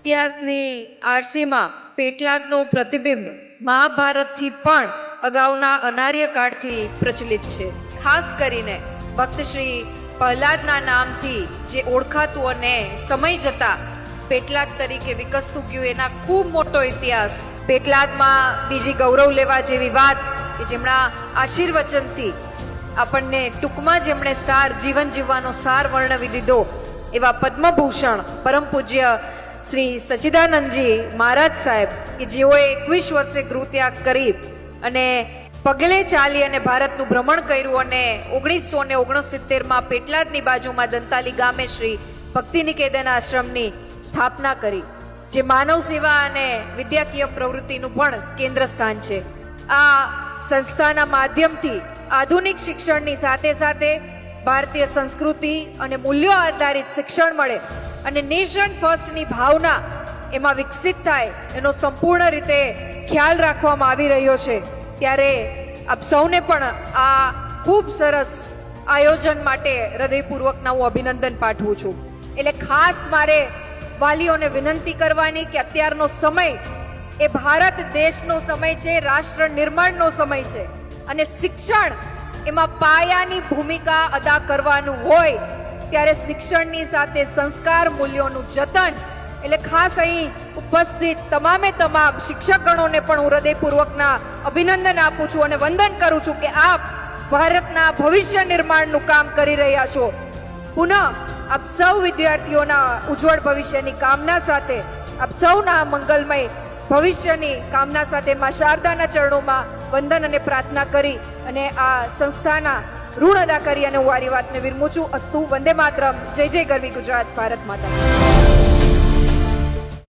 ઇતિહાસની આરસીમાં પેટલાદનું પ્રતિબિંબ મહાભારતથી પણ અગાઉના અનાર્ય કાળથી પ્રચલિત છે. ખાસ કરીને ભક્ત શ્રી પ્રહલાદના નામથી જે ઓળખાતું અને સમય જતા પેટલાદ તરીકે વિકસતું ગયું એના ખૂબ મોટો ઇતિહાસ. પેટલાદમાં બીજી ગૌરવ લેવા જેવી વાત કે જેમના આશીર્વચનથી આપણને ટૂંકમાં જેમણે જીવન જીવવાનો સાર વર્ણવી દીધો એવા પદ્મભૂષણ પરમ પૂજ્ય શ્રી સચ્ચિદાનંદજી મહારાજ સાહેબ કે જેઓએ 21 વર્ષે ગૃહત્યાગ કરી અને પગલે ચાલી અને ભારતનું ભ્રમણ કર્યું અને 1969માં પેટલાદની બાજુમાં દંતાલી ગામે શ્રી ભક્તિ નિકેતન આશ્રમની સ્થાપના કરી, જે માનવ સેવા અને વિદ્યાકીય પ્રવૃત્તિનું પણ કેન્દ્ર સ્થાન છે. આ સંસ્થાના માધ્યમથી આધુનિક શિક્ષણની સાથે સાથે ભારતીય સંસ્કૃતિ અને મૂલ્યો આધારિત શિક્ષણ મળે અને નેશન ફર્સ્ટની ભાવના એમાં વિકસિત થાય એનો સંપૂર્ણ રીતે ખ્યાલ રાખવામાં આવી રહ્યો છે. ત્યારે આપ સૌને પણ આ ખૂબ સરસ આયોજન માટે હૃદયપૂર્વકના હું અભિનંદન પાઠવું છું. એટલે ખાસ મારે વાલીઓને વિનંતી કરવાની કે અત્યારનો સમય એ ભારત દેશનો સમય છે, રાષ્ટ્ર નિર્માણનો સમય છે અને શિક્ષણ એમાં પાયાની ભૂમિકા અદા કરવાનું હોય ત્યારે શિક્ષણની સાથે સંસ્કાર મૂલ્યોનું જતન. એટલે ખાસ અહીં ઉપસ્થિત તમામે તમામ શિક્ષકગણોને પણ હું હૃદયપૂર્વકના અભિનંદન આપું છું અને વંદન કરું છું કે આપ ભારતના ભવિષ્ય નિર્માણનું કામ કરી રહ્યા છો. પુનઃ આપ સૌ વિદ્યાર્થીઓના ઉજ્જવળ ભવિષ્યની કામના સાથે, આપ સૌના મંગલમય ભવિષ્યની કામના સાથે માં શારદાના ચરણોમાં વંદન અને પ્રાર્થના કરી અને આ સંસ્થાના ઋણ અદા કરી અને હું મારી વાતને વિરમું છું. અસ્તુ. વંદે માતરમ. જય જય ગરવી ગુજરાત. ભારત માતા.